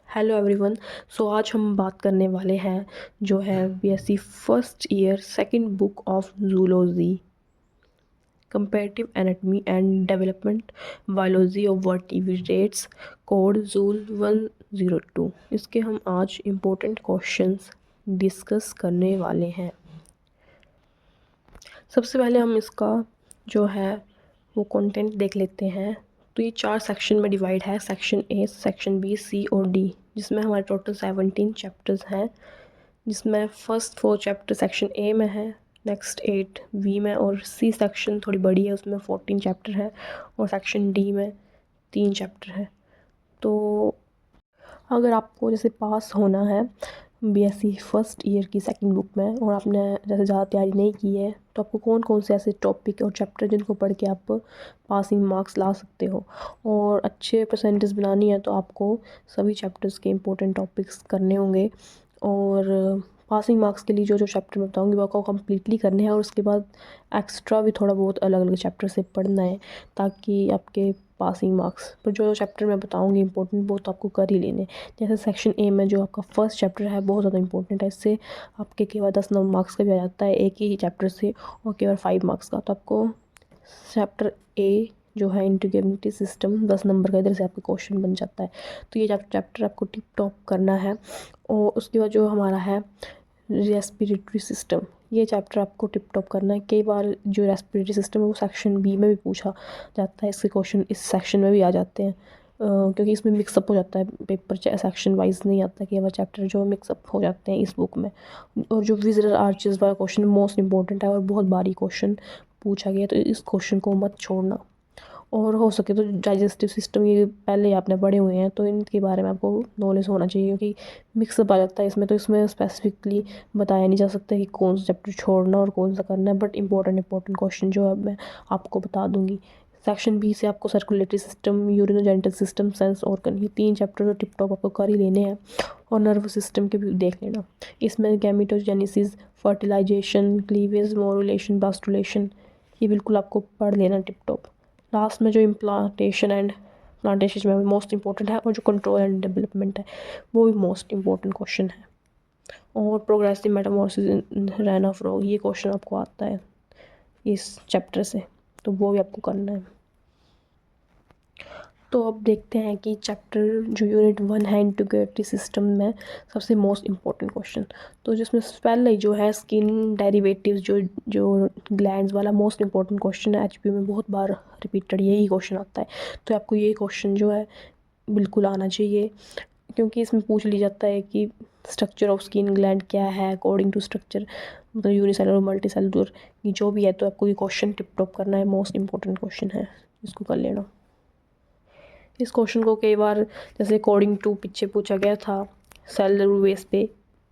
Hello everyone. सो आज हम बात करने वाले हैं जो है BSc first year second book of zoology, comparative anatomy and development, biology of vertebrates, code joule 102। इसके हम आज इम्पोर्टेंट क्वेश्चंस डिस्कस करने वाले हैं। सबसे पहले हम इसका जो है वो कंटेंट देख लेते हैं। तो ये 4 सेक्शन में डिवाइड है, सेक्शन ए, सेक्शन बी, सी और डी, जिसमें हमारे टोटल 17 चैप्टर्स हैं, जिसमें फर्स्ट 4 चैप्टर सेक्शन ए में है, नेक्स्ट 8 बी में, और सी सेक्शन थोड़ी बड़ी है, उसमें 14 चैप्टर है, और सेक्शन डी में 3 चैप्टर है। तो अगर आपको जैसे पास होना है बीएससी फर्स्ट ईयर की सेकंड बुक में और आपने जैसे ज़्यादा तैयारी नहीं की है, तो आपको कौन कौन से ऐसे टॉपिक और चैप्टर जिनको पढ़ के आप पासिंग मार्क्स ला सकते हो और अच्छे परसेंटेज बनानी है, तो आपको सभी चैप्टर्स के इंपॉर्टेंट टॉपिक्स करने होंगे। और पासिंग मार्क्स के लिए जो जो चैप्टर मैं बताऊँगी वो आपको कम्प्लीटली करने हैं, और उसके बाद एक्स्ट्रा भी थोड़ा बहुत अलग अलग चैप्टर से पढ़ना है, ताकि आपके पासिंग मार्क्स पर जो चैप्टर मैं बताऊँगी इंपॉर्टेंट वो तो आपको कर ही लेने। जैसे सेक्शन ए में जो आपका फर्स्ट चैप्टर है बहुत ज़्यादा इंपॉर्टेंट है, इससे आपके केवल 10 मार्क्स का भी आ जाता है एक ही चैप्टर से, और केवल 5 मार्क्स का। तो आपको चैप्टर ए जो है इंटीग्रेटिव सिस्टम 10 नंबर का, इधर से आपका क्वेश्चन बन जाता है। तो ये चैप्टर आपको टिप टॉप करना है। और उसके बाद जो हमारा है रेस्पिरेटरी सिस्टम, ये चैप्टर आपको टिप टॉप करना है। कई बार जो रेस्पिरेटरी सिस्टम है वो सेक्शन बी में भी पूछा जाता है, इसके क्वेश्चन इस सेक्शन में भी आ जाते हैं, क्योंकि इसमें मिक्सअप हो जाता है पेपर, सेक्शन वाइज नहीं आता, कई बार चैप्टर जो मिक्सअप हो जाते हैं इस बुक में। और जो विजिटर आर्चेस वाला क्वेश्चन मोस्ट इंपॉर्टेंट है और बहुत भारी क्वेश्चन पूछा गया, तो इस क्वेश्चन को मत छोड़ना। और हो सके तो डाइजेस्टिव सिस्टम ये पहले आपने पढ़े हुए हैं, तो इनके बारे में आपको नॉलेज होना चाहिए, क्योंकि मिक्सअप आ जाता है इसमें, तो इसमें स्पेसिफिकली बताया नहीं जा सकता कि कौन सा चैप्टर छोड़ना और कौन सा करना है, बट इंपॉर्टेंट क्वेश्चन जो है मैं आपको बता दूंगी। सेक्शन बी से आपको circulatory system, urinogenital system, sense organ, ये 3 चैप्टर तो टिप टॉप आपको कर ही लेने हैं। और नर्वस सिस्टम के भी देख लेना, इसमें गैमेटोजेनेसिस, फर्टिलाइजेशन, क्लीवेज, मोरुलेशन, बास्टुलेशन, ये बिल्कुल आपको पढ़ लेना टिप टॉप। लास्ट में जो इम्प्लांटेशन एंड प्लांटेशन में मोस्ट इंपॉर्टेंट है, और जो कंट्रोल एंड डेवलपमेंट है वो भी मोस्ट इंपॉर्टेंट क्वेश्चन है। और प्रोग्रेसिव मेटामॉर्फोसिस इन रैना फ्रॉग, ये क्वेश्चन आपको आता है इस चैप्टर से, तो वो भी आपको करना है। तो अब देखते हैं कि चैप्टर जो यूनिट 1 है इंटीग्रेटरी सिस्टम में सबसे मोस्ट इम्पॉर्टेंट क्वेश्चन, तो जिसमें पहले जो है स्किन डेरिवेटिव्स, जो जो ग्लैंड्स वाला मोस्ट इम्पॉर्टेंट क्वेश्चन है, एचपी में बहुत बार रिपीटेड यही क्वेश्चन आता है। तो आपको ये क्वेश्चन जो है बिल्कुल आना चाहिए, क्योंकि इसमें पूछ लिया जाता है कि स्ट्रक्चर ऑफ स्किन ग्लैंड क्या है अकॉर्डिंग टू स्ट्रक्चर, मतलब यूनिसेलुलर और मल्टी सेलुलर जो भी है, तो आपको ये क्वेश्चन टिप टॉप करना है, मोस्ट इंपॉर्टेंट क्वेश्चन है, इसको कर लेना। इस क्वेश्चन को कई बार जैसे अकॉर्डिंग टू पीछे पूछा गया था सेलुलर बेस पे,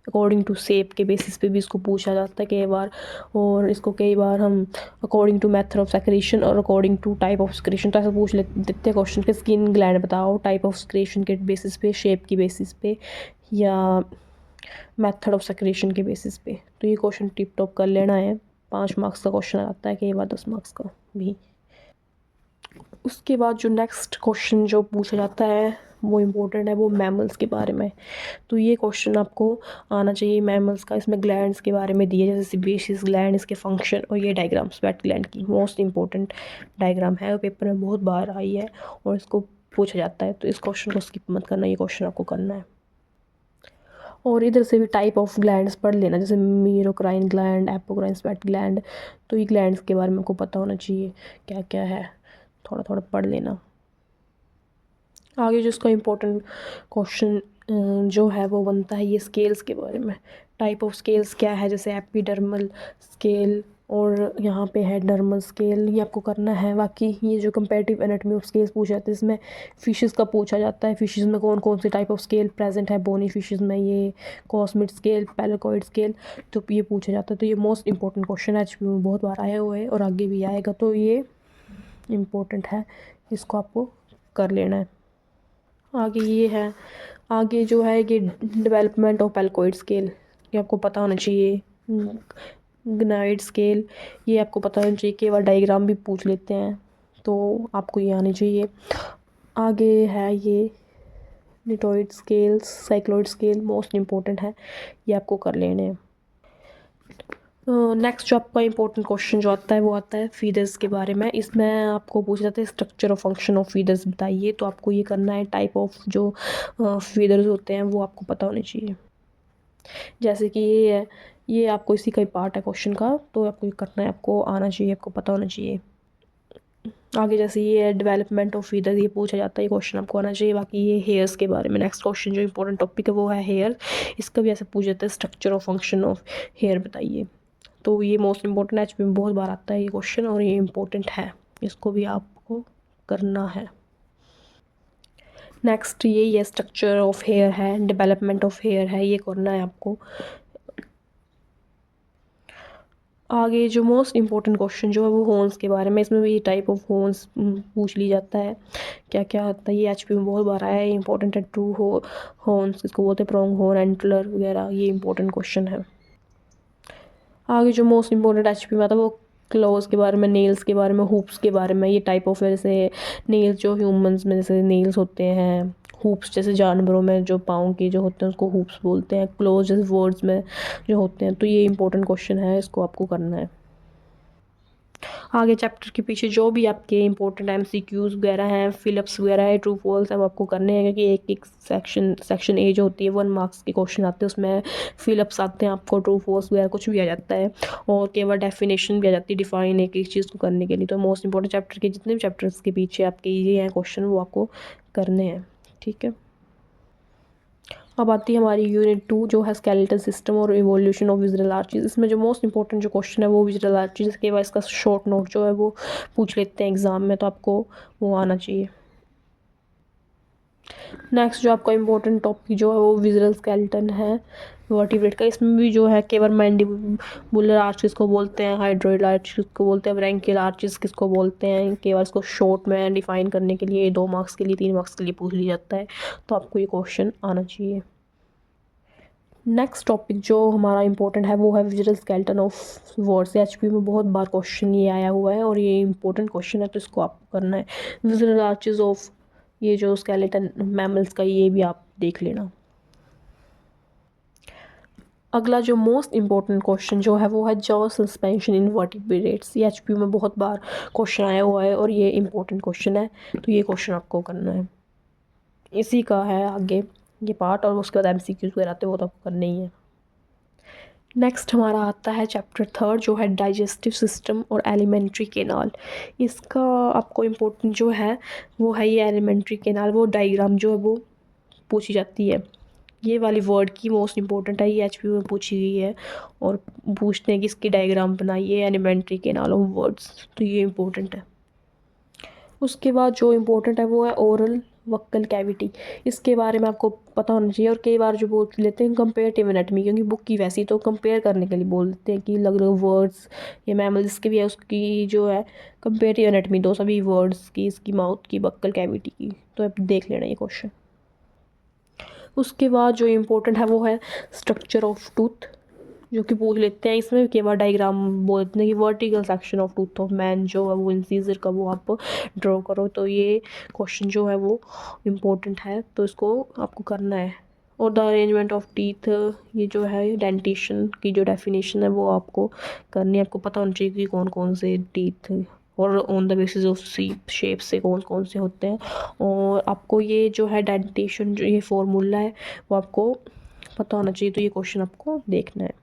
अकॉर्डिंग टू शेप के बेसिस पे भी इसको पूछा जाता है कई बार। और इसको कई बार हम according to method of secretion और according to type of secretion, तो ऐसा पूछ लेते हैं क्वेश्चन के स्किन ग्लैंड बताओ टाइप ऑफ सेक्रेशन के बेसिस पे, शेप की बेसिस पे, या मेथड ऑफ सेक्रेशन के बेसिस पे। तो ये क्वेश्चन टिप टॉप कर लेना है। 5 मार्क्स का क्वेश्चन आता है, कई बार 10 मार्क्स का भी। उसके बाद जो नेक्स्ट क्वेश्चन जो पूछा जाता है वो इम्पोर्टेंट है, वो मैमल्स के बारे में। तो ये क्वेश्चन आपको आना चाहिए मैमल्स का। इसमें ग्लैंड्स के बारे में दिए, जैसे सिबेशियस ग्लैंड, इसके फंक्शन, और ये डायग्राम स्वेट ग्लैंड की मोस्ट इंपॉर्टेंट डायग्राम है, और पेपर में बहुत बार आई है और इसको पूछा जाता है, तो इस क्वेश्चन को स्किप मत करना, ये क्वेश्चन आपको करना है। और इधर से भी टाइप ऑफ ग्लैंड्स पढ़ लेना, जैसे मीरोक्राइन ग्लैंड, एपोक्राइन स्वेट ग्लैंड, तो ये ग्लैंड्स के बारे में आपको पता होना चाहिए क्या क्या है, थोड़ा थोड़ा पढ़ लेना। आगे जो इसका इम्पोर्टेंट क्वेश्चन जो है वो बनता है ये स्केल्स के बारे में। टाइप ऑफ स्केल्स क्या है, जैसे एपिडर्मल स्केल और यहाँ पे है डर्मल स्केल, ये आपको करना है। बाकी ये जो कंपैरेटिव एनाटॉमी ऑफ स्केल्स पूछा जाता है, इसमें फिशेस का पूछा जाता है, फिशेस में कौन कौन से टाइप ऑफ स्केल प्रेजेंट है, बोनी फिशेस में ये कॉस्मिड स्केल, पेलाकोइड स्केल, तो ये पूछा जाता है। तो ये मोस्ट इंपॉर्टेंट क्वेश्चन है, एचपी में बहुत बार आया हुआ है और आगे भी आएगा, तो ये इम्पोर्टेंट है, इसको आपको कर लेना है। आगे ये है, आगे जो है ये डेवलपमेंट ऑफ पेलाकोइड स्केल, ये आपको पता होना चाहिए। ग्नाइड स्केल, ये आपको पता होना चाहिए, केवल डायग्राम भी पूछ लेते हैं, तो आपको ये आनी चाहिए। आगे है ये ctenoid scales, cycloid scale most important है, ये आपको कर लेने हैं। नेक्स्ट जो आपका इंपॉर्टेंट क्वेश्चन जो आता है वो आता है फीडर्स के बारे में। इसमें आपको पूछा जाता है स्ट्रक्चर और फंक्शन ऑफ फीडर्स बताइए। तो आपको ये करना है, टाइप ऑफ जो फीडर्स होते हैं वो आपको पता होने चाहिए। जैसे कि ये है, ये आपको इसी का ही पार्ट है क्वेश्चन का, तो आपको ये करना है, आपको आना चाहिए, आपको पता होना चाहिए। आगे जैसे ये है डेवलपमेंट ऑफ फीदर, ये पूछा जाता है, ये क्वेश्चन आपको आना चाहिए। बाकी ये हेयर्स के बारे में नेक्स्ट क्वेश्चन जो इंपॉर्टेंट टॉपिक है वो है हेयर। इसका भी ऐसे पूछा जाता है स्ट्रक्चर और फंक्शन ऑफ हेयर बताइए। तो ये मोस्ट इंपॉर्टेंट एचपी में बहुत बार आता है ये क्वेश्चन, और ये इंपॉर्टेंट है, इसको भी आपको करना है। नेक्स्ट ये स्ट्रक्चर ऑफ हेयर है, डेवलपमेंट ऑफ हेयर है, ये करना है आपको। आगे जो मोस्ट इंपॉर्टेंट क्वेश्चन जो है वो हॉर्न्स के बारे में। इसमें भी टाइप ऑफ हॉर्न्स पूछ ली जाता है, क्या क्या आता है, ये एचपी में बहुत बार आया है, इंपॉर्टेंट है। ट्रू हॉर्न्स किसको बोलते हैं, प्रोंग हॉर्न, एंटलर वगैरह, ये इंपॉर्टेंट क्वेश्चन है। आगे जो मोस्ट इंपॉर्टेंट एचपी में आता है वो क्लोज के बारे में, नेल्स के बारे में, हुप्स के बारे में। ये टाइप ऑफ जैसे नेल्स जो ह्यूमंस में जैसे नेल्स होते हैं, हुप्स जैसे जानवरों में जो पाँव के जो होते हैं उसको हुप्स बोलते हैं, क्लोज जैसे वर्ड्स में जो होते हैं। तो ये इंपॉर्टेंट क्वेश्चन है, इसको आपको करना है। आगे चैप्टर के पीछे जो भी आपके इंपॉर्टेंट एमसीक्यूज वगैरह हैं, फिलअप्स वगैरह है, ट्रू फॉल्स है, वो आपको करने हैं, क्योंकि एक एक सेक्शन ए जो होती है 1 मार्क्स के क्वेश्चन आते हैं, उसमें फिलअप्स आते हैं, आपको ट्रू फॉल्स वगैरह कुछ भी आ जाता है, और केवल डेफिनेशन भी आ जाती है, डिफाइन एक एक चीज़ को करने के लिए। तो मोस्ट इंपॉर्टेंट चैप्टर के जितने भी चैप्टर्स के पीछे आपके ये हैं क्वेश्चन, वो आपको करने हैं, ठीक है। अब आती है हमारी यूनिट 2 जो है स्केलेटल सिस्टम और इवोल्यूशन ऑफ विजुअल आर्चेस। इसमें जो मोस्ट इंपॉर्टेंट जो क्वेश्चन है वो विजुअल आर्चेस के बाद इसका शॉर्ट नोट जो है वो पूछ लेते हैं एग्जाम में, तो आपको वो आना चाहिए। नेक्स्ट जो आपका इंपॉर्टेंट टॉपिक जो है वो विजुअल स्केलेटन है वर्टिब्रेट का। इसमें भी जो है केवल मैंडिबुलर आर्च किसको बोलते हैं, हाइड्रोइड आर्च किसको बोलते हैं, ब्रैंकियल आर्चेस किसको बोलते हैं, केवल इसको शॉर्ट में डिफाइन करने के लिए 2 मार्क्स के लिए 3 मार्क्स के लिए पूछ लिया जाता है, तो आपको ये क्वेश्चन आना चाहिए। नेक्स्ट टॉपिक जो हमारा इंपॉर्टेंट है वो है visual skeleton of words. HP में बहुत बार क्वेश्चन ये आया हुआ है और ये इंपॉर्टेंट क्वेश्चन है, तो इसको आपको करना है। विजुअल आर्चेस ऑफ ये जो स्केलेटन मैमल्स का, ये भी आप देख लेना। अगला जो मोस्ट इंपॉर्टेंट क्वेश्चन जो है वो है जॉ सस्पेंशन इन वर्टिब्रेट्स। ये एचपी में बहुत बार क्वेश्चन आया हुआ है और ये इंपॉर्टेंट क्वेश्चन है, तो ये क्वेश्चन आपको करना है। इसी का है आगे ये पार्ट, और उसके बाद एमसीक्यूज वगैरह आते हैं, वो तो आपको करना ही है। नेक्स्ट हमारा आता है चैप्टर 3 जो है डाइजेस्टिव सिस्टम और एलिमेंट्री केनाल। इसका आपको इम्पोर्टेंट जो है वो है ये एलिमेंट्री केनाल, वो डायग्राम जो है वो पूछी जाती है। ये वाली वर्ड की मोस्ट इंपॉर्टेंट है, ये एचपी में पूछी गई है, और पूछते हैं कि इसकी डायग्राम बनाइए एलिमेंट्री केनाल ऑफ वर्ड्स, तो ये इंपॉर्टेंट है। उसके बाद जो इम्पोर्टेंट है वो है ओरल वक्कल कैविटी। इसके बारे में आपको पता होना चाहिए, और कई बार जो बोल लेते हैं कंपेरेटिव एनाटॉमी, क्योंकि बुक की वैसी तो कंपेयर करने के लिए बोल देते हैं कि अलग अलग वर्ड्स ये मैमल्स के भी है, उसकी जो है कंपेरेटिव एनाटॉमी दो सभी वर्ड्स की, इसकी माउथ की, बक्कल कैविटी की, तो आप देख लेना ये क्वेश्चन। उसके बाद जो इम्पोर्टेंट है वो है स्ट्रक्चर ऑफ टूथ, जो कि पूछ लेते हैं। इसमें भी केवल डायग्राम बोलते हैं कि vertical section of tooth of man जो है वो इंसीजर का वो आप ड्रॉ करो, तो ये क्वेश्चन जो है वो इम्पोर्टेंट है, तो इसको आपको करना है। और द अरेंजमेंट ऑफ टीथ, ये जो है डेंटिशन की जो डेफिनेशन है वो आपको करनी है। आपको पता होना चाहिए कि कौन कौन से टीथ और on the basis of shape से कौन कौन से होते हैं, और आपको ये जो है डेंटिशन जो ये फॉर्मूला है वो आपको पता होना चाहिए, तो ये क्वेश्चन आपको देखना है।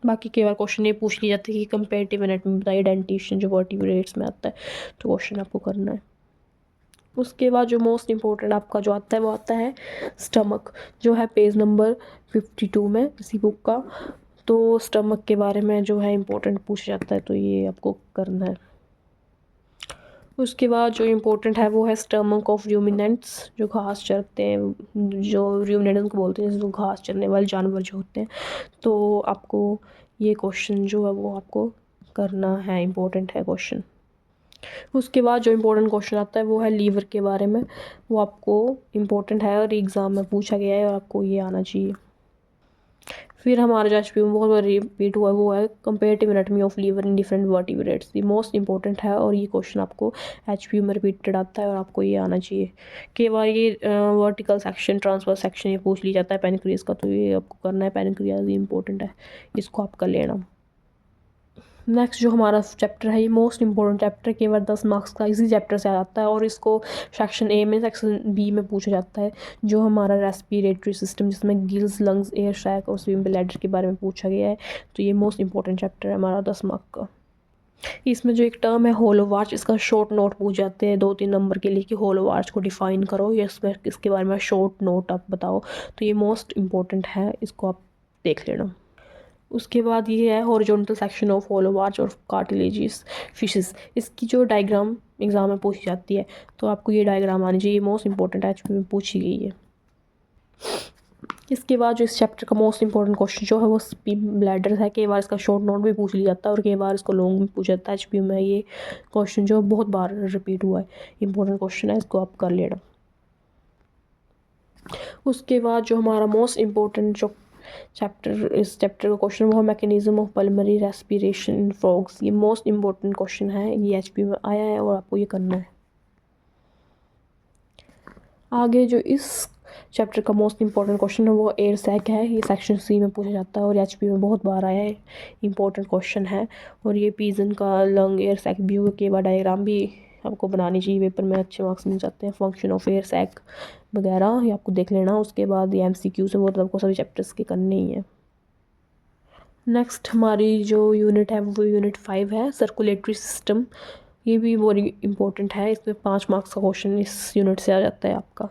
बाकी कई बार क्वेश्चन ये पूछ लिया जाता है कि कंपेरेटिव एनाटॉमी बताइए डेंटिशन जो वर्टिब्रेट्स में आता है, तो क्वेश्चन आपको करना है। उसके बाद जो मोस्ट इंपॉर्टेंट आपका जो आता है वो आता है स्टमक, जो है पेज नंबर 52 में इसी बुक का। तो स्टमक के बारे में जो है इंपॉर्टेंट पूछा जाता है, तो ये आपको करना है। उसके बाद जो इम्पोर्टेंट है वो है स्टमक ऑफ रूमिनेंट्स, जो घास चरते हैं, जो रूमिनेंट्स को बोलते हैं, जो घास चरने वाले जानवर जो होते हैं, तो आपको ये क्वेश्चन जो है वो आपको करना है, इम्पोर्टेंट है क्वेश्चन। उसके बाद जो इम्पोर्टेंट क्वेश्चन आता है वो है लीवर के बारे में, वो आपको इम्पोर्टेंट है और एग्ज़ाम में पूछा गया है और आपको ये आना चाहिए। फिर हमारा जो एचपीयू में बहुत बार रिपीट हुआ है वो है comparative anatomy of liver in different vertebrates. ये मोस्ट इंपॉर्टेंट है और ये क्वेश्चन आपको एचपीयू में रिपीटेड आता है और आपको ये आना चाहिए। कई बार ये वर्टिकल सेक्शन ट्रांसवर्स सेक्शन ये पूछ लिया जाता है पैनक्रियाज का, तो ये आपको करना है। पैनक्रियाज ये इंपॉर्टेंट है, इसको आप कर लेना। नेक्स्ट जो हमारा चैप्टर है ये मोस्ट इंपॉर्टेंट चैप्टर, केवल 10 मार्क्स का इसी चैप्टर से आता है और इसको सेक्शन ए में सेक्शन बी में पूछा जाता है। जो हमारा रेस्पिरेटरी सिस्टम जिसमें गिल्स, लंग्स, एयर सैक और स्विम ब्लैडर के बारे में पूछा गया है, तो ये मोस्ट इंपॉर्टेंट चैप्टर है हमारा 10 मार्क का। इसमें जो एक टर्म है होलो आर्च, इसका शॉर्ट नोट पूछ जाते हैं 2-3 नंबर के लिए कि होलो आर्च को डिफाइन करो या इसके बारे में शॉर्ट नोट आप बताओ, तो ये मोस्ट इंपॉर्टेंट है, इसको आप देख लेना। उसके बाद ये है horizontal section of hollow arch और कार्टिलेजियस फिशेस। इसकी जो डायग्राम एग्जाम में पूछी जाती है, तो आपको ये डायग्राम आनी चाहिए, मोस्ट इंपॉर्टेंट एचपी में पूछी गई है। इसके बाद जो इस चैप्टर का मोस्ट इंपॉर्टेंट क्वेश्चन जो है वो स्विम ब्लैडर है। कई बार इसका शॉर्ट नोट भी पूछ लिया जाता है और कई बार इसको लॉन्ग में पूछा जाता है। एचपी में ये क्वेश्चन जो बहुत बार रिपीट हुआ है, इंपॉर्टेंट क्वेश्चन है, इसको आप कर लेना। उसके बाद जो हमारा मोस्ट इंपॉर्टेंट जो इस चैप्टर का क्वेश्चन वो है mechanism of pulmonary respiration in frogs. ये मोस्ट इंपॉर्टेंट क्वेश्चन है, ये एचपी में आया है और आपको ये करना है। आगे जो इस चैप्टर का मोस्ट इंपॉर्टेंट क्वेश्चन है वो एयर सैक है। ये सेक्शन सी में पूछा जाता है और एचपी में बहुत बार आया है, इंपॉर्टेंट क्वेश्चन है। और ये पीजन का लंग एयर सैक व्यू के बाद डायग्राम भी आपको बनानी चाहिए, पेपर में अच्छे मार्क्स मिल जाते हैं। फंक्शन ऑफ एयर सैक वगैरह ये आपको देख लेना। उसके बाद ये एमसीक्यू से मतलब आपको सभी चैप्टर्स के करने ही है। नेक्स्ट हमारी जो यूनिट है वो यूनिट 5 है, सर्कुलेटरी सिस्टम। ये भी बहुत इंपॉर्टेंट है, इसमें 5 मार्क्स का क्वेश्चन इस यूनिट से आ जाता है आपका।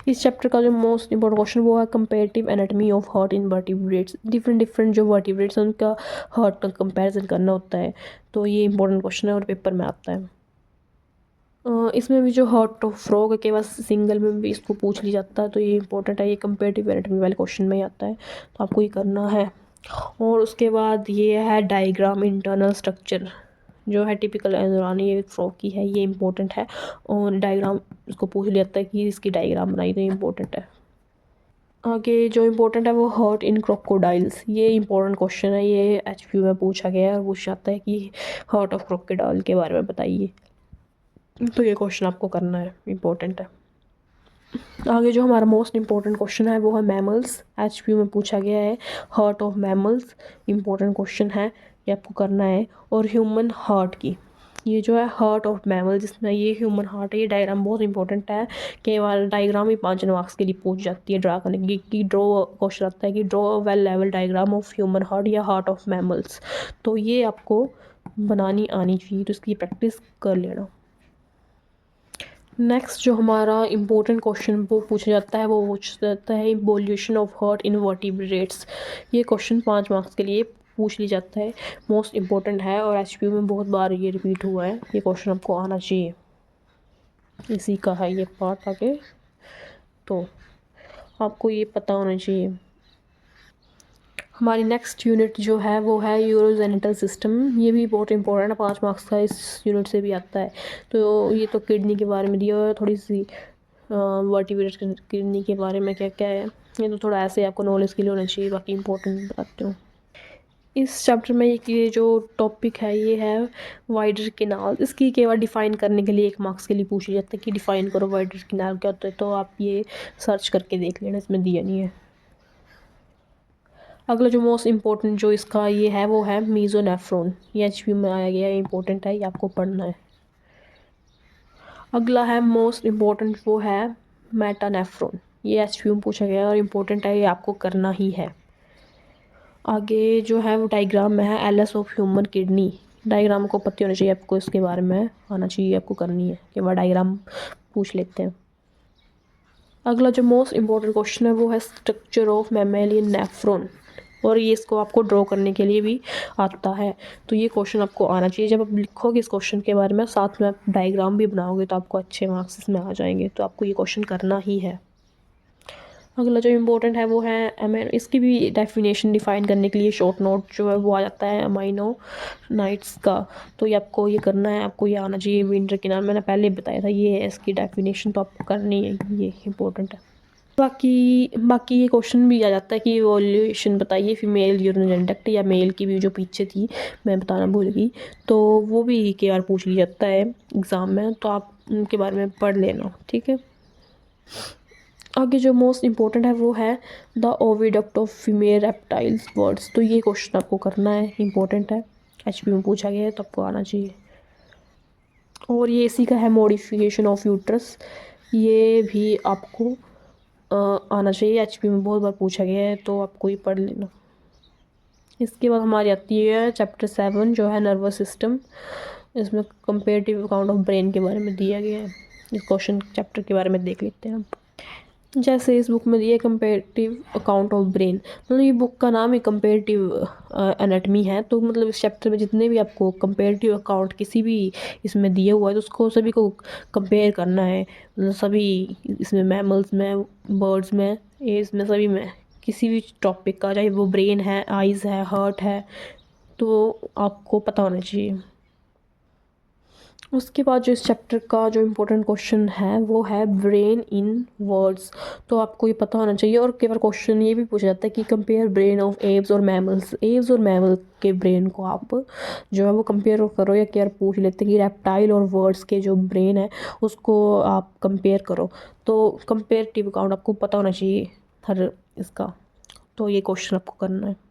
इस चैप्टर का जो मोस्ट इंपॉर्टेंट क्वेश्चन वो है comparative anatomy of heart in vertebrates. Different जो वर्टिब्रेट्स हैं उनका हार्ट का कंपैरिजन करना होता है, तो ये इंपॉर्टेंट क्वेश्चन है और पेपर में आता है। इसमें भी जो हार्ट ऑफ फ्रॉग है केवल सिंगल में भी इसको पूछ लिया जाता है, तो ये इंपॉर्टेंट है, ये कंपेरेटिव एनाटॉमी वाले क्वेश्चन में ही आता है, तो आपको ये करना है। और उसके बाद ये है डायग्राम इंटरनल स्ट्रक्चर जो है टिपिकल एनोरानी ये फ्रॉग की है, ये इंपॉर्टेंट है। और डायग्राम इसको पूछ लिया जाता है कि इसकी डायग्राम बनाई, तो ये इंपॉर्टेंट है। आगे जो इम्पोर्टेंट है वो हार्ट इन क्रोकोडाइल्स। ये इंपॉर्टेंट क्वेश्चन है, ये एचपीयू में पूछा गया है और पूछ जाता है कि हार्ट ऑफ क्रोकोडाइल के बारे में बताइए, तो ये क्वेश्चन आपको करना है, इम्पोर्टेंट है। आगे जो हमारा मोस्ट इंपॉर्टेंट क्वेश्चन है वो है मैमल्स। एचपीयू में पूछा गया है heart of mammals, important question है, ये आपको करना है। और ह्यूमन हार्ट की ये जो है हार्ट ऑफ मैमल जिसमें ये ह्यूमन हार्ट है, ये डायग्राम बहुत इंपॉर्टेंट है। कई बार डायग्राम ही 5 मार्क्स के लिए पूछ जाती है ड्रा करने की ड्रॉ क्वेश्चन आता है कि draw well level diagram of human heart या हार्ट ऑफ मैमल्स, तो ये आपको बनानी आनी चाहिए, तो इसकी प्रैक्टिस कर लेना। नेक्स्ट जो हमारा इम्पोर्टेंट क्वेश्चन वो पूछा जाता है वो पूछा जाता है evolution of heart in vertebrates. ये क्वेश्चन 5 मार्क्स के लिए पूछ लिया जाता है, मोस्ट इम्पोर्टेंट है और एचपीयू में बहुत बार ये रिपीट हुआ है, ये क्वेश्चन आपको आना चाहिए, इसी का है ये पार्ट आगे, तो आपको ये पता होना चाहिए। हमारी नेक्स्ट यूनिट जो है वो है यूरोजेनिटल सिस्टम। ये भी बहुत इंपॉर्टेंट है, 5 मार्क्स का इस यूनिट से भी आता है। तो ये तो किडनी के बारे में दिया हुआ है, थोड़ी सी वर्टिब्रेट किडनी के बारे में क्या क्या है, ये तो थोड़ा ऐसे आपको नॉलेज के लिए होना चाहिए, बाकी इंपॉर्टेंट बताती हूँ। इस चैप्टर में ये जो टॉपिक है ये है वाइडर केनाल। इसकी केवल डिफ़ाइन करने के लिए 1 मार्क्स के लिए पूछा जाता है कि डिफ़ाइन करो वाइडर केनाल क्या होता है, तो आप ये सर्च करके देख लेना, इसमें दिया नहीं है। अगला जो मोस्ट इम्पोर्टेंट जो इसका ये है वो है मीज़ोनेफ्रॉन। ये एचपीयू में आया गया है, इंपॉर्टेंट है, ये आपको पढ़ना है। अगला है मोस्ट इम्पोर्टेंट वो है मेटानेफ्रॉन। ये एचपीयू में पूछा गया है और इम्पोर्टेंट है, ये आपको करना ही है। आगे जो है वो डायग्राम में है LS of human kidney. Diagram को पता होना चाहिए आपको, इसके बारे में आना चाहिए, आपको करनी है कि वह डायग्राम पूछ लेते हैं। अगला जो मोस्ट इम्पोर्टेंट क्वेश्चन है वो है स्ट्रक्चर ऑफ मैमेलियन नेफ्रॉन, और ये इसको आपको ड्रॉ करने के लिए भी आता है, तो ये क्वेश्चन आपको आना चाहिए। जब आप लिखोगे इस क्वेश्चन के बारे में साथ में आप डायग्राम भी बनाओगे तो आपको अच्छे मार्क्स इसमें आ जाएंगे, तो आपको ये क्वेश्चन करना ही है। अगला जो इम्पोर्टेंट है वो है अमीनो। इसकी भी डेफिनेशन डिफ़ाइन करने के लिए शॉर्ट नोट जो है वो आ जाता है अमीनो नाइट्स का, तो ये आपको ये करना है, आपको ये आना चाहिए। विंटर किनार मैंने पहले बताया था, ये है इसकी डेफिनेशन, तो आपको करनी है, ये इंपॉर्टेंट है। बाकी बाकी ये क्वेश्चन भी आ जाता है कि इवोल्यूशन बताइए फीमेल यूरिनरी इंडक्ट या मेल की भी जो पीछे थी, मैं बताना भूल गई, तो वो भी कई बार पूछ लिया जाता है एग्ज़ाम में, तो आप उनके बारे में पढ़ लेना, ठीक है। आगे जो मोस्ट इम्पोर्टेंट है वो है the oviduct of female reptiles words, तो ये क्वेश्चन आपको करना है, इम्पोर्टेंट है, एचपी में पूछा गया है तो आपको आना चाहिए। और ये इसी का है मॉडिफिकेशन ऑफ यूट्रस, ये भी आपको आना चाहिए, एचपी में बहुत बार पूछा गया है तो आपको ये पढ़ लेना। इसके बाद हमारी आती है चैप्टर 7 जो है नर्वस सिस्टम, इसमें कंपेरेटिव अकाउंट ऑफ ब्रेन के बारे में दिया गया है। इस क्वेश्चन चैप्टर के बारे में देख लेते हैं अब। जैसे इस बुक में दिया कंपेरेटिव अकाउंट ऑफ ब्रेन, मतलब ये बुक का नाम ही कंपेरेटिव एनाटमी है, तो मतलब इस चैप्टर में जितने भी आपको कंपेरेटिव अकाउंट किसी भी इसमें दिया हुआ है तो उसको सभी को कंपेयर करना है, मतलब सभी इसमें मैमल्स में, बर्ड्स में, इसमें सभी में किसी भी टॉपिक का, चाहे वो ब्रेन है, आइज़ है, हार्ट है, तो आपको पता होना चाहिए। उसके बाद जो इस चैप्टर का जो इम्पोर्टेंट क्वेश्चन है वो है ब्रेन इन वर्ड्स, तो आपको ये पता होना चाहिए। और कई बार क्वेश्चन ये भी पूछा जाता है कि कंपेयर ब्रेन ऑफ एव्स और मैमल्स, एव्स और मैमल के ब्रेन को आप जो है वो कंपेयर करो, या केयर पूछ लेते हैं कि रेप्टाइल और वर्ड्स के जो ब्रेन है उसको आप कंपेयर करो, तो कंपेरेटिव अकाउंट आपको पता होना चाहिए हर इसका, तो ये क्वेश्चन आपको करना है।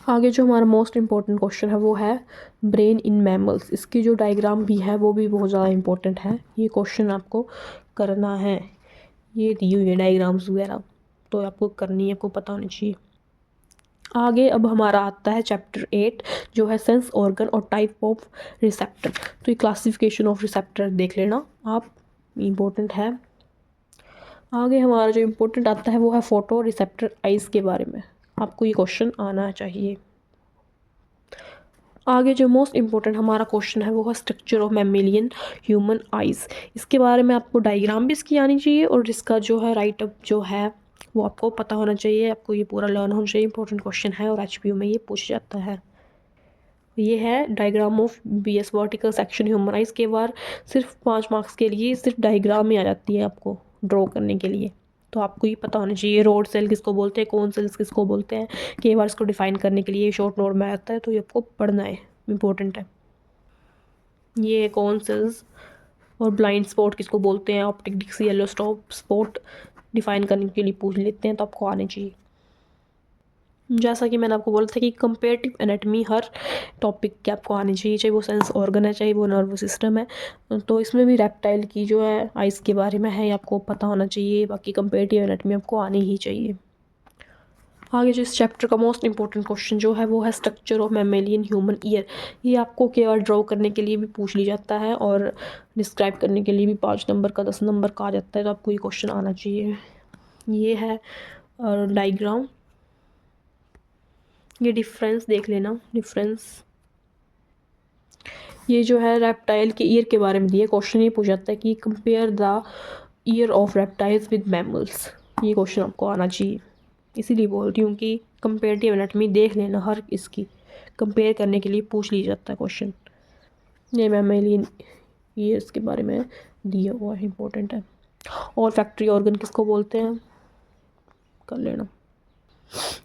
आगे जो हमारा मोस्ट इम्पॉर्टेंट क्वेश्चन है वो है ब्रेन इन मैमल्स, इसकी जो डायग्राम भी है वो भी बहुत ज़्यादा इम्पोर्टेंट है, ये क्वेश्चन आपको करना है, ये दी हुई है डायग्राम्स वगैरह, तो आपको करनी है, आपको पता होना चाहिए। आगे अब हमारा आता है चैप्टर 8 जो है सेंस ऑर्गन और टाइप ऑफ रिसेप्टर, तो ये क्लासिफिकेशन ऑफ रिसेप्टर देख लेना आप, इम्पोर्टेंट है। आगे हमारा जो इम्पोर्टेंट आता है वो है फोटो रिसेप्टर आइज़ के बारे में, आपको ये क्वेश्चन आना चाहिए। आगे जो मोस्ट इम्पोर्टेंट हमारा क्वेश्चन है वो है structure of mammalian human eyes, इसके बारे में आपको डायग्राम भी इसकी आनी चाहिए और इसका जो है राइट अप जो है वो आपको पता होना चाहिए, आपको ये पूरा लर्न होना चाहिए, इंपॉर्टेंट क्वेश्चन है और एचपीयू में ये पूछ जाता है। ये है diagram of BS vertical section human eyes, के बार सिर्फ 5 मार्क्स के लिए सिर्फ डायग्राम ही आ जाती है आपको ड्रॉ करने के लिए, तो आपको ये पता होना चाहिए रोड सेल किसको बोलते हैं, कौन सेल्स किसको बोलते हैं, कई बार इसको डिफाइन करने के लिए शॉर्ट नोट में आता है, तो ये आपको पढ़ना है, इम्पोर्टेंट है। ये कौन सेल्स और ब्लाइंड स्पॉट किसको बोलते हैं, optic disc yellow stop spot define करने के लिए पूछ लेते हैं, तो आपको आने चाहिए। जैसा कि मैंने आपको बोला था कि कंपेरेटिव एनाटमी हर टॉपिक के आपको आनी चाहिए, चाहे वो सेंस ऑर्गन है, चाहे वो नर्वस सिस्टम है, तो इसमें भी रेप्टाइल की जो है आइज़ के बारे में है, ये आपको पता होना चाहिए, बाकी कंपेरेटिव एनाटमी आपको आनी ही चाहिए। आगे जो इस चैप्टर का मोस्ट इंपॉर्टेंट क्वेश्चन जो है वो है structure of mammalian human ear, ये आपको केवल ड्रॉ करने के लिए भी पूछ लिया जाता है और डिस्क्राइब करने के लिए भी 5 नंबर का 10 नंबर का आ जाता है, तो आपको ये क्वेश्चन आना चाहिए। ये है डायग्राम, ये डिफरेंस देख लेना, डिफरेंस ये जो है रेप्टाइल के ईयर के बारे में दिया क्वेश्चन, ये पूछा जाता है कि compare the year of reptiles with mammals, ये क्वेश्चन आपको आना चाहिए, इसीलिए बोल रही हूँ कि कंपेरेटिव एनाटमी देख लेना, हर इसकी कंपेयर करने के लिए पूछ लिया जाता है क्वेश्चन, ये मैमेलियन ईयर्स के बारे में दिया हुआ है, इंपॉर्टेंट है। और फैक्ट्री ऑर्गन किसको बोलते हैं कर लेना।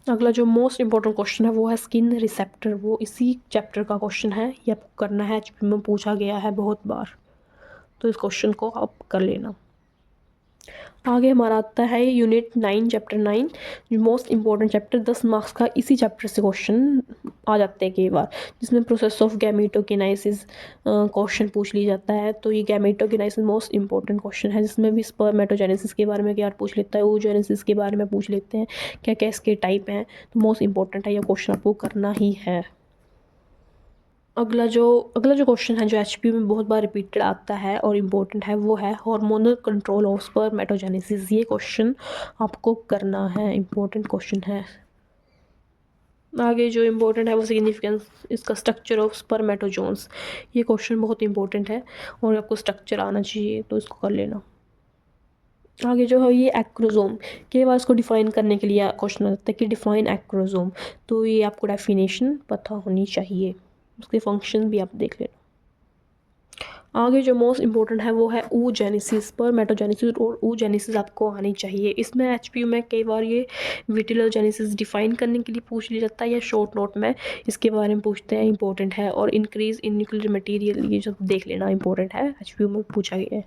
अगला जो मोस्ट इम्पोर्टेंट क्वेश्चन है वो है स्किन रिसेप्टर, वो इसी चैप्टर का क्वेश्चन है, ये आपको करना है, एचपी में पूछा गया है बहुत बार, तो इस क्वेश्चन को आप कर लेना। आगे हमारा आता है यूनिट 9 चैप्टर 9, जो मोस्ट इंपॉर्टेंट चैप्टर, 10 मार्क्स का इसी चैप्टर से क्वेश्चन आ जाते हैं कई बार, जिसमें प्रोसेस ऑफ गैमेटोकिनाइसिस क्वेश्चन पूछ लिया जाता है, तो ये गैमेटोकिनाइसिस मोस्ट इंपॉर्टेंट क्वेश्चन है, जिसमें भी स्पर्मेटोजेनेसिस के बारे में क्या पूछ लेता है, oogenesis के बारे में पूछ लेते हैं, क्या क्या इसके टाइप हैं, तो मोस्ट इंपॉर्टेंट है, यह क्वेश्चन आपको करना ही है। अगला जो क्वेश्चन है जो एचपीयू में बहुत बार रिपीटेड आता है और इम्पोर्टेंट है वो है हार्मोनल कंट्रोल ऑफ स्पर्मेटोजेनेसिस, ये क्वेश्चन आपको करना है, इम्पोर्टेंट क्वेश्चन है। आगे जो इम्पोर्टेंट है वो सिग्निफिकेंस इसका स्ट्रक्चर ऑफ स्पर्मेटोजोन्स, ये क्वेश्चन बहुत इंपॉर्टेंट है और आपको स्ट्रक्चर आना चाहिए, तो इसको कर लेना। आगे जो है ये एक्रोजोम, के बाद इसको डिफाइन करने के लिए क्वेश्चन आता है कि डिफाइन एक्रोजोम, तो ये आपको डेफिनेशन पता होनी चाहिए, उसके फंक्शन भी आप देख लेना। आगे जो मोस्ट इंपॉर्टेंट है वो है oogenesis। स्पर्मेटोजेनेसिस और oogenesis आपको आनी चाहिए। इसमें एचपीयू में कई बार ये विटिलोजेनेसिस डिफाइन करने के लिए पूछ लिया जाता है या शॉर्ट नोट में इसके बारे में पूछते हैं, इंपॉर्टेंट है। और इंक्रीज इन न्यूक्लियर मटेरियल, ये जो देख लेना इंपॉर्टेंट है, एचपीयू में पूछा गया है।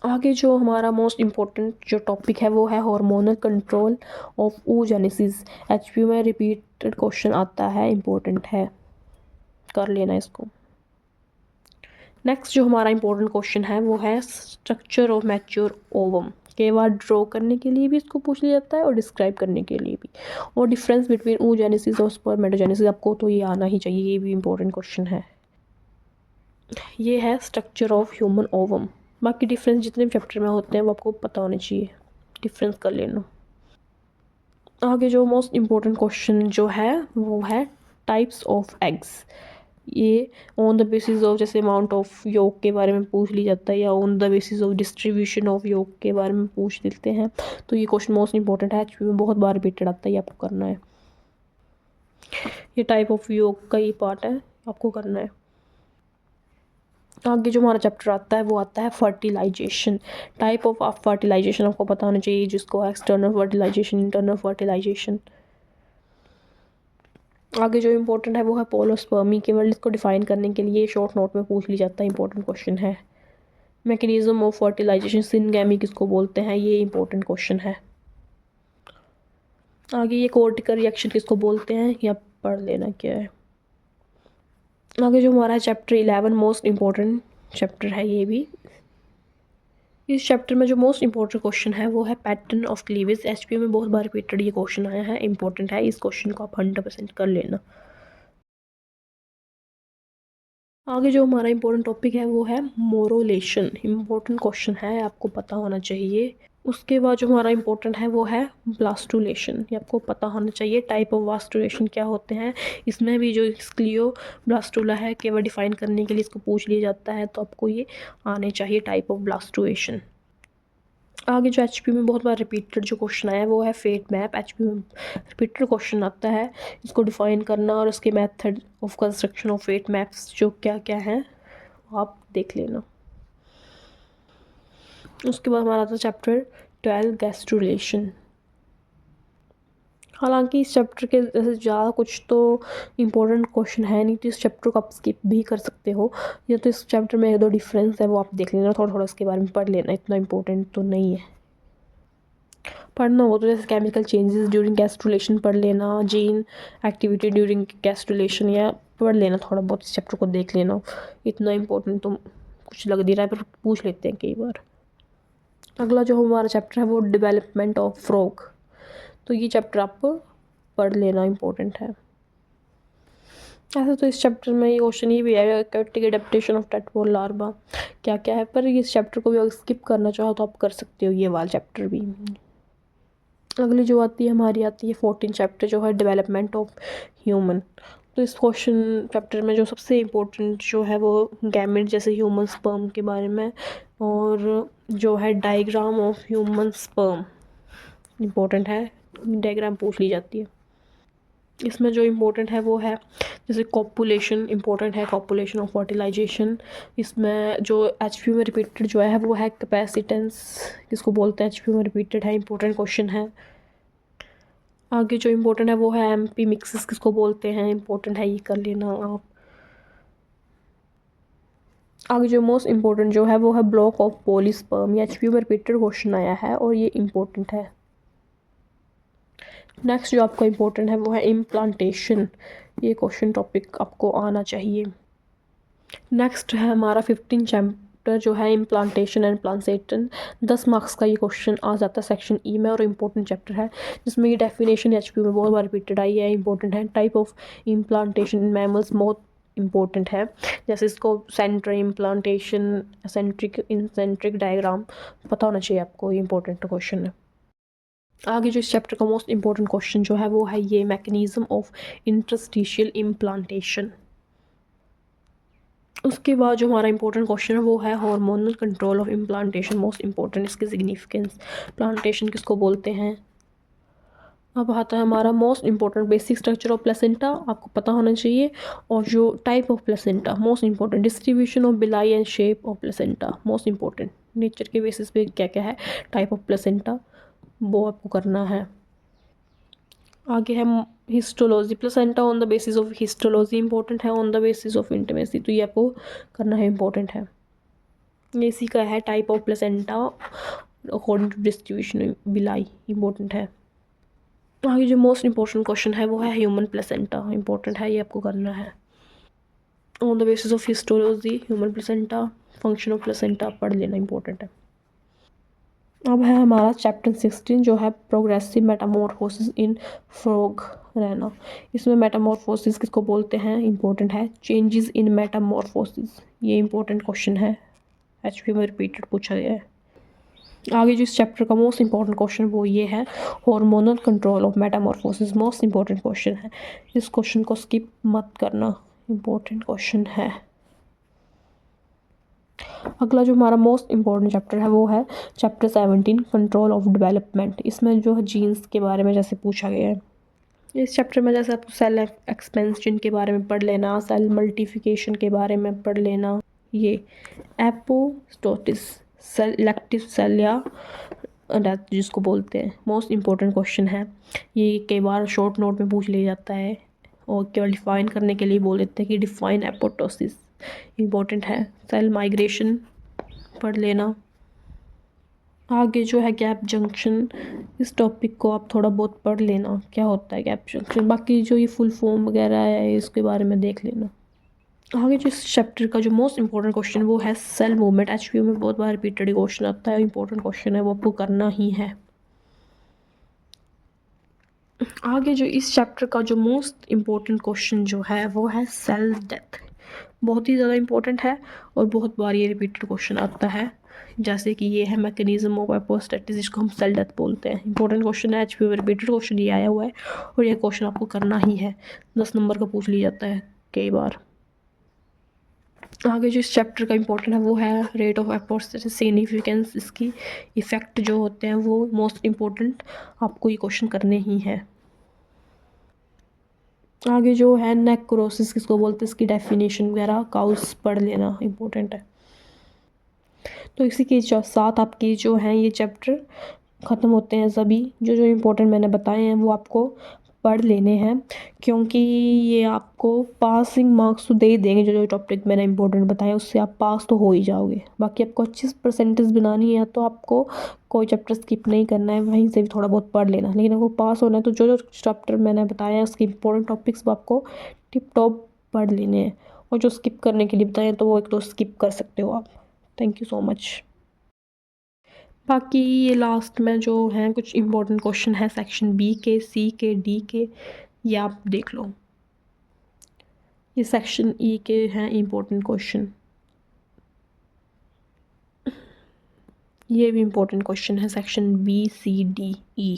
आगे जो हमारा मोस्ट इम्पोर्टेंट जो टॉपिक है वो है hormonal control of oogenesis। HPU में रिपीटेड क्वेश्चन आता है, इम्पोर्टेंट है, कर लेना इसको। नेक्स्ट जो हमारा इंपॉर्टेंट क्वेश्चन है वो है स्ट्रक्चर ऑफ मैच्योर ओवम। कई बार ड्रॉ करने के लिए भी इसको पूछ लिया जाता है और डिस्क्राइब करने के लिए भी। और डिफरेंस बिटवीन oogenesis और स्पर्मेटोजेनेसिस आपको तो ये आना ही चाहिए, ये भी इंपॉर्टेंट क्वेश्चन है। ये है स्ट्रक्चर ऑफ ह्यूमन ओवम। बाकी डिफरेंस जितने भी चैप्टर में होते हैं वो आपको पता होने चाहिए, डिफरेंस कर लेना। आगे जो मोस्ट इम्पोर्टेंट क्वेश्चन जो है वो है टाइप्स ऑफ एग्स। ये ऑन द बेसिस ऑफ जैसे अमाउंट ऑफ योग के बारे में पूछ लिया जाता है या on the basis of distribution of योग के बारे में पूछ लेते हैं। तो ये क्वेश्चन मोस्ट इंपॉर्टेंट है, एचपी में बहुत बार रिपीटेड आता है, ये आपको करना है। ये टाइप ऑफ योग का ही पार्ट है, आपको करना है। आगे जो हमारा चैप्टर आता है वो आता है फर्टिलाइजेशन। टाइप ऑफ फर्टिलाइजेशन आपको पता होना चाहिए, जिसको एक्सटर्नल फर्टिलाइजेशन, इंटरनल फर्टिलाइजेशन। आगे जो इम्पोर्टेंट है वो है पोलोस्पर्मी। केवल इसको डिफाइन करने के लिए शॉर्ट नोट में पूछ लिया जाता है, इंपॉर्टेंट क्वेश्चन है। मैकेनिज्म ऑफ फर्टिलाइजेशन, सिनगैमी किसको बोलते हैं, ये इंपॉर्टेंट क्वेश्चन है। आगे ये कोर्टिकल रिएक्शन किसको बोलते हैं, या पढ़ लेना क्या है। आगे जो हमारा चैप्टर 11 मोस्ट इम्पोर्टेंट चैप्टर है ये भी। इस चैप्टर में जो मोस्ट इंपॉर्टेंट क्वेश्चन है वो है पैटर्न ऑफ क्लीवेज। एचपीयू में बहुत बार रिपीटेड ये क्वेश्चन आया है, इंपॉर्टेंट है। इस क्वेश्चन को आप 100% कर लेना। आगे जो हमारा इंपॉर्टेंट टॉपिक है वो है मोरोलेशन। इंपॉर्टेंट क्वेश्चन है, आपको पता होना चाहिए। उसके बाद जो हमारा इंपॉर्टेंट है वो है ब्लास्टुलेशन। ये आपको पता होना चाहिए, टाइप ऑफ ब्लास्टुलेशन क्या होते हैं। इसमें भी जो स्क्लियो ब्लास्टुला है केवल डिफाइन करने के लिए इसको पूछ लिया जाता है, तो आपको ये आने चाहिए, टाइप ऑफ ब्लास्टुएशन। आगे जो एचपी में बहुत बार रिपीटेड जो क्वेश्चन आया है वो है फेट मैप। एचपी में रिपीटेड क्वेश्चन आता है, इसको डिफाइन करना और उसके method of construction of fate maps जो क्या क्या हैं आप देख लेना। उसके बाद हमारा आता चैप्टर 12 गैस्ट्रुलेशन। हालांकि इस चैप्टर के जैसे ज़्यादा कुछ तो इम्पोर्टेंट क्वेश्चन है नहीं, तो इस चैप्टर को आप स्किप भी कर सकते हो। या तो इस चैप्टर में दो डिफरेंस है वो आप देख लेना, थोड़ा थोड़ा इसके बारे में पढ़ लेना, इतना इम्पोर्टेंट तो नहीं है। पढ़ना हो तो जैसे केमिकल चेंजेस ड्यूरिंग गैस्ट्रुलेशन पढ़ लेना, जीन एक्टिविटी ड्यूरिंग गैस्ट्रुलेशन, या पढ़ लेना थोड़ा बहुत, इस चैप्टर को देख लेना। इतना इम्पोर्टेंट तो कुछ लग नहीं रहा है, पर पूछ लेते हैं कई बार। अगला जो हमारा चैप्टर है वो डेवलपमेंट ऑफ फ्रॉग। तो ये चैप्टर आप पढ़ लेना, इम्पोर्टेंट है। ऐसे तो इस चैप्टर में ये क्वेश्चन ही भी है, aquatic adaptation of tadpole larva क्या क्या है, पर इस चैप्टर को भी अगर स्किप करना चाहो तो आप कर सकते हो, ये वाला चैप्टर भी। अगली जो आती है हमारी आती है 14 चैप्टर जो है डेवलपमेंट ऑफ ह्यूमन। तो इस क्वेश्चन चैप्टर में जो सबसे इम्पोर्टेंट जो है वो गैमेट जैसे ह्यूमन स्पर्म के बारे में, और जो है diagram of human sperm important है, डायग्राम पूछ ली जाती है। इसमें जो इम्पोर्टेंट है वो है जैसे कॉपुलेशन, इम्पोर्टेंट है कॉपुलेशन ऑफ फर्टिलाइजेशन। इसमें जो एचपी में रिपीटेड जो है वो है कैपेसिटेंस किसको बोलते हैं, एचपी में रिपीटेड है, इंपॉर्टेंट क्वेश्चन है। आगे जो इम्पोर्टेंट है वो है एमपी मिक्सेस किसको बोलते हैं, इंपॉर्टेंट है, ये कर लेना आप। आगे जो मोस्ट इम्पोर्टेंट जो है वो है ब्लॉक ऑफ पॉलीस्पर्म। ये एचपी में रिपीटेड क्वेश्चन आया है और ये इम्पोर्टेंट है। नेक्स्ट जो आपका इम्पोर्टेंट है वो है इम्प्लांटेशन। ये क्वेश्चन टॉपिक आपको आना चाहिए। नेक्स्ट है हमारा 15 चैप्टर जो है इम्प्लांटेशन एंड प्लांसेटन। 10 मार्क्स का ये क्वेश्चन आ जाता है सेक्शन ई में, और इम्पोर्टेंट चैप्टर है जिसमें ये डेफिनेशन एचपी में बहुत बार रिपीटेड आई है, इंपॉर्टेंट है। Type of implantation in mammals बहुत इंपॉर्टेंट है, जैसे इसको सेंटर इम्प्लांटेशन, सेंट्रिक इंसेंट्रिक डायग्राम पता होना चाहिए आपको, ये इंपॉर्टेंट क्वेश्चन है। आगे जो इस चैप्टर का मोस्ट इंपॉर्टेंट क्वेश्चन जो है वो है ये मैकेनिज्म ऑफ इंटरस्टिशियल इम्प्लांटेशन। उसके बाद जो हमारा इंपॉर्टेंट क्वेश्चन है वो है hormonal control of implantation, most important, इसकी सिग्निफिकेंस, प्लांटेशन किसको बोलते हैं। अब आता है हमारा most important basic structure of placenta, आपको पता होना चाहिए। और जो type of placenta most important, distribution of villi and shape of placenta most important, nature के बेसिस पे क्या क्या है टाइप ऑफ प्लेसेंटा, वो आपको करना है। आगे है histology, placenta on the basis of histology important है, on the basis of intimacy, तो ये आपको करना है, इंपॉर्टेंट है। ये इसी का है type of placenta according to distribution बिलाई, इंपॉर्टेंट है। आगे जो मोस्ट इंपॉर्टेंट क्वेश्चन है वो है ह्यूमन प्लेसेंटा, इंपॉर्टेंट है, ये आपको करना है। On the basis of histology human placenta, function of placenta पढ़ लेना, इंपॉर्टेंट है। अब है हमारा चैप्टर 16 जो है प्रोग्रेसिव मेटामॉर्फोसिस इन फ्रॉग रहना। इसमें मेटामॉर्फोसिस किसको बोलते हैं, इंपॉर्टेंट है, चेंजेस इन मेटामॉर्फोसिस, ये इंपॉर्टेंट क्वेश्चन है, एचपी में रिपीटेड पूछा गया है। आगे जो इस चैप्टर का मोस्ट इंपॉर्टेंट क्वेश्चन वो ये है hormonal control of Metamorphosis, most important question है, इस क्वेश्चन को स्किप मत करना, इंपॉर्टेंट क्वेश्चन है। अगला जो हमारा मोस्ट इंपॉर्टेंट चैप्टर है वो है चैप्टर 17 कंट्रोल ऑफ डेवलपमेंट। इसमें जो है जीन्स के बारे में जैसे पूछा गया है, इस चैप्टर में जैसे आपको सेल एक्सपेंशन के बारे में पढ़ लेना, सेल मल्टीप्लिकेशन के बारे में पढ़ लेना, ये एपोस्टोसिस, सेलेक्टिव सेल या डेथ जिसको बोलते हैं, मोस्ट इंपॉर्टेंट क्वेश्चन है। ये कई बार शॉर्ट नोट में पूछ लिया जाता है और केवल डिफाइन करने के लिए बोल देते हैं कि डिफाइन एपोप्टोसिस, इंपॉर्टेंट है। सेल माइग्रेशन पढ़ लेना। आगे जो है गैप जंक्शन, इस टॉपिक को आप थोड़ा बहुत पढ़ लेना, क्या होता है गैप जंक्शन, बाकी जो ये फुल फॉर्म वगैरह है इसके बारे में देख लेना। आगे जो इस चैप्टर का जो मोस्ट इंपॉर्टेंट क्वेश्चन वो है सेल मूवमेंट, एचपीयू में बहुत बार रिपीटेड क्वेश्चन आता है, इंपॉर्टेंट क्वेश्चन है, वो आपको करना ही है। आगे जो इस चैप्टर का जो मोस्ट इम्पोर्टेंट क्वेश्चन जो है वो है सेल डेथ, बहुत ही ज़्यादा इम्पोर्टेंट है और बहुत बार ये रिपीटेड क्वेश्चन आता है, जैसे कि ये है मैकेनिज्म ऑफ एपोस्टेसिस जिसको हम सेल डेथ बोलते हैं, इंपॉर्टेंट क्वेश्चन है, एचपी में रिपीटेड क्वेश्चन ये आया हुआ है और ये क्वेश्चन आपको करना ही है, 10 नंबर का पूछ लिया जाता है कई बार। आगे जो इस चैप्टर का इम्पोर्टेंट है वो है रेट ऑफ एपोस्टेसिस सिग्निफिकेंस, इसकी इफ़ेक्ट जो होते हैं वो मोस्ट इम्पोर्टेंट, आपको ये क्वेश्चन करने ही है। आगे जो है नेक्रोसिस किसको बोलते हैं, इसकी डेफिनेशन वगैरह काउस पढ़ लेना, इंपॉर्टेंट है। तो इसी के साथ आपकी जो हैं ये चैप्टर ख़त्म होते हैं, सभी जो जो इम्पोर्टेंट मैंने बताए हैं वो आपको पढ़ लेने हैं, क्योंकि ये आपको पासिंग मार्क्स तो दे ही देंगे, जो जो टॉपिक मैंने इंपॉर्टेंट बताया उससे आप पास तो हो ही जाओगे। बाकी आपको अच्छी परसेंटेज बनानी है तो आपको कोई चैप्टर स्किप नहीं करना है, वहीं से भी थोड़ा बहुत पढ़ लेना, लेकिन आपको पास होना है तो जो जो चैप्टर मैंने बताया उसके इंपॉर्टेंट टॉपिक्स वो आपको टिप टॉप पढ़ लेने हैं, और जो स्किप करने के लिए बताएं तो वो एक तो स्किप कर सकते हो आप। Thank you so much. बाकी ये लास्ट में जो हैं कुछ इम्पोर्टेंट क्वेश्चन है सेक्शन बी के, सी के, डी के, ये आप देख लो। ये सेक्शन ई के हैं इम्पोर्टेंट क्वेश्चन, ये भी इम्पोर्टेंट क्वेश्चन है सेक्शन बी सी डी ई।